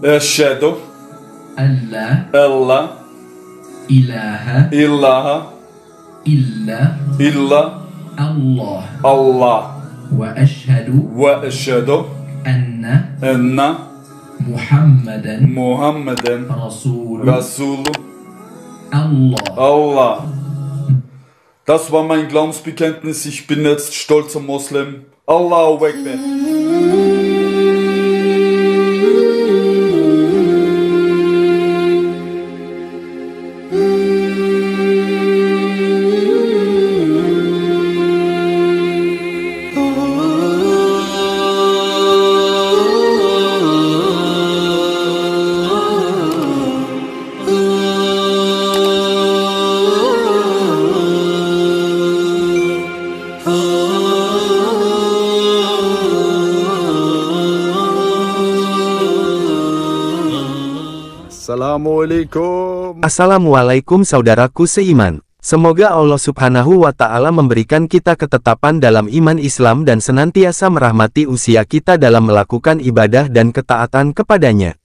أشهد أن لا ألا إله إله إلا إلا الله الله وأشهد وأشهد أن أن محمدا محمدا رسول رسول الله. Allah. Das war mein Glaubensbekenntnis. Ich bin jetzt stolzer Moslem. Allahu Akbar. Assalamualaikum saudaraku seiman. Semoga Allah Subhanahu wa Ta'ala memberikan kita ketetapan dalam iman Islam dan senantiasa merahmati usia kita dalam melakukan ibadah dan ketaatan kepadanya.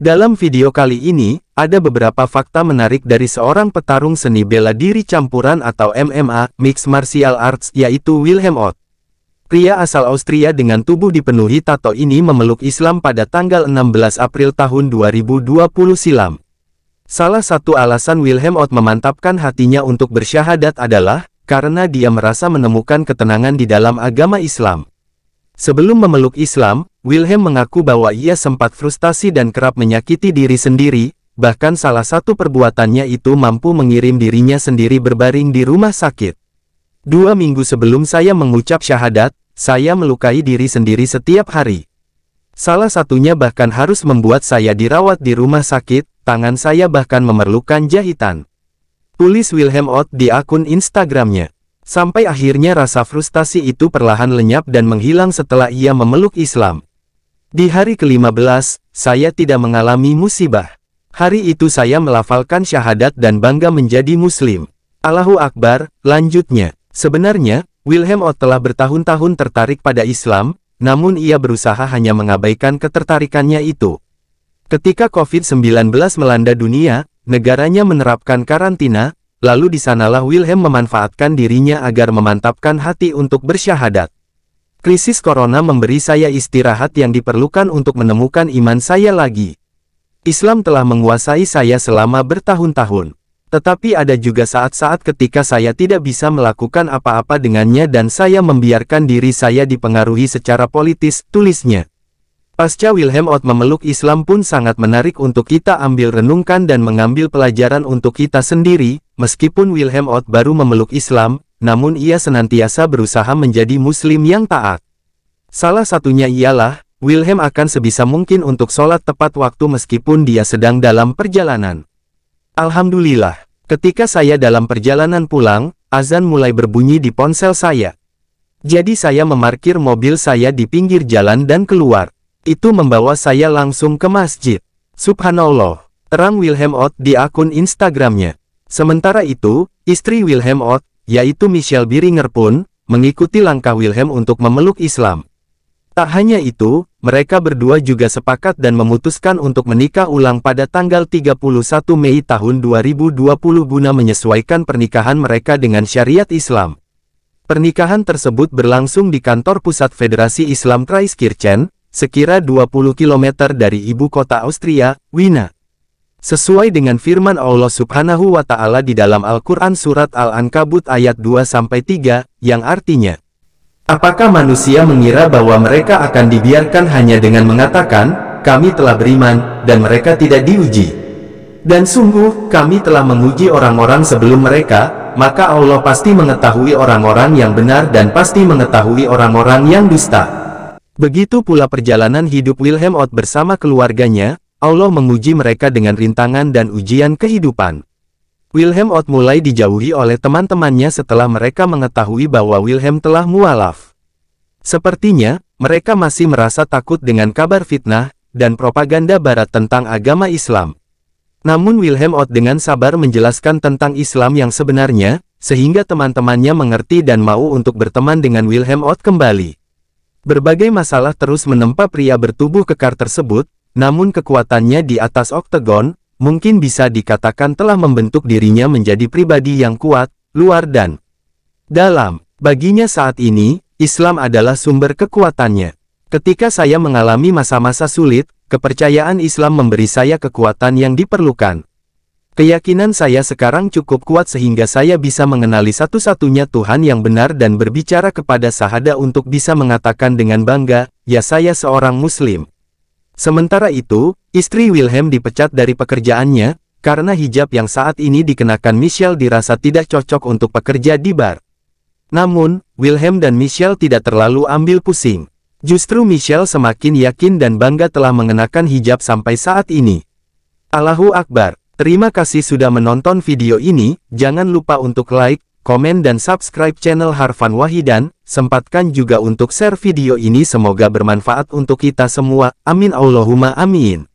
Dalam video kali ini, ada beberapa fakta menarik dari seorang petarung seni bela diri campuran atau MMA, Mixed Martial Arts, yaitu Wilhelm Ott. Pria asal Austria dengan tubuh dipenuhi tato ini memeluk Islam pada tanggal 16 April tahun 2020 silam. Salah satu alasan Wilhelm Ott memantapkan hatinya untuk bersyahadat adalah karena dia merasa menemukan ketenangan di dalam agama Islam. Sebelum memeluk Islam, Wilhelm mengaku bahwa ia sempat frustasi dan kerap menyakiti diri sendiri, bahkan salah satu perbuatannya itu mampu mengirim dirinya sendiri berbaring di rumah sakit. 2 minggu sebelum saya mengucap syahadat, saya melukai diri sendiri setiap hari. Salah satunya bahkan harus membuat saya dirawat di rumah sakit, tangan saya bahkan memerlukan jahitan. Tulis Wilhelm Ott di akun Instagramnya. Sampai akhirnya rasa frustasi itu perlahan lenyap dan menghilang setelah ia memeluk Islam. Di hari ke-15, saya tidak mengalami musibah. Hari itu saya melafalkan syahadat dan bangga menjadi Muslim. Allahu Akbar, lanjutnya. Sebenarnya, Wilhelm Ott telah bertahun-tahun tertarik pada Islam, namun ia berusaha hanya mengabaikan ketertarikannya itu. Ketika COVID-19 melanda dunia, negaranya menerapkan karantina, lalu di sanalah Wilhelm memanfaatkan dirinya agar memantapkan hati untuk bersyahadat. Krisis corona memberi saya istirahat yang diperlukan untuk menemukan iman saya lagi. Islam telah menguasai saya selama bertahun-tahun. Tetapi ada juga saat-saat ketika saya tidak bisa melakukan apa-apa dengannya dan saya membiarkan diri saya dipengaruhi secara politis, tulisnya. Pasca Wilhelm Ott memeluk Islam pun sangat menarik untuk kita ambil renungkan dan mengambil pelajaran untuk kita sendiri. Meskipun Wilhelm Ott baru memeluk Islam, namun ia senantiasa berusaha menjadi Muslim yang taat. Salah satunya ialah, Wilhelm akan sebisa mungkin untuk sholat tepat waktu meskipun dia sedang dalam perjalanan. Alhamdulillah, ketika saya dalam perjalanan pulang, azan mulai berbunyi di ponsel saya. Jadi saya memarkir mobil saya di pinggir jalan dan keluar. Itu membawa saya langsung ke masjid. Subhanallah, terang Wilhelm Ott di akun Instagramnya. Sementara itu, istri Wilhelm Ott, yaitu Michelle Biringer pun, mengikuti langkah Wilhelm untuk memeluk Islam. Tak hanya itu, mereka berdua juga sepakat dan memutuskan untuk menikah ulang pada tanggal 31 Mei tahun 2020 guna menyesuaikan pernikahan mereka dengan syariat Islam. Pernikahan tersebut berlangsung di kantor pusat Federasi Islam Traiskirchen, sekira 20 km dari ibu kota Austria, Wina. Sesuai dengan firman Allah Subhanahu wa Ta'ala di dalam Al-Quran Surat Al-Ankabut ayat 2-3, yang artinya, apakah manusia mengira bahwa mereka akan dibiarkan hanya dengan mengatakan, kami telah beriman, dan mereka tidak diuji? Dan sungguh, kami telah menguji orang-orang sebelum mereka, maka Allah pasti mengetahui orang-orang yang benar dan pasti mengetahui orang-orang yang dusta. Begitu pula perjalanan hidup Wilhelm Ott bersama keluarganya, Allah menguji mereka dengan rintangan dan ujian kehidupan. Wilhelm Ott mulai dijauhi oleh teman-temannya setelah mereka mengetahui bahwa Wilhelm telah mualaf. Sepertinya, mereka masih merasa takut dengan kabar fitnah dan propaganda barat tentang agama Islam. Namun Wilhelm Ott dengan sabar menjelaskan tentang Islam yang sebenarnya, sehingga teman-temannya mengerti dan mau untuk berteman dengan Wilhelm Ott kembali. Berbagai masalah terus menempa pria bertubuh kekar tersebut, namun kekuatannya di atas oktagon, mungkin bisa dikatakan telah membentuk dirinya menjadi pribadi yang kuat, luar dan dalam. Baginya saat ini, Islam adalah sumber kekuatannya. Ketika saya mengalami masa-masa sulit, kepercayaan Islam memberi saya kekuatan yang diperlukan. Keyakinan saya sekarang cukup kuat sehingga saya bisa mengenali satu-satunya Tuhan yang benar dan berbicara kepada sahada untuk bisa mengatakan dengan bangga, ya saya seorang Muslim. Sementara itu, istri Wilhelm dipecat dari pekerjaannya, karena hijab yang saat ini dikenakan Michelle dirasa tidak cocok untuk pekerja di bar. Namun, Wilhelm dan Michelle tidak terlalu ambil pusing. Justru Michelle semakin yakin dan bangga telah mengenakan hijab sampai saat ini. Allahu Akbar. Terima kasih sudah menonton video ini, jangan lupa untuk like, komen dan subscribe channel Harfan Wahidan, sempatkan juga untuk share video ini semoga bermanfaat untuk kita semua, amin Allahumma amin.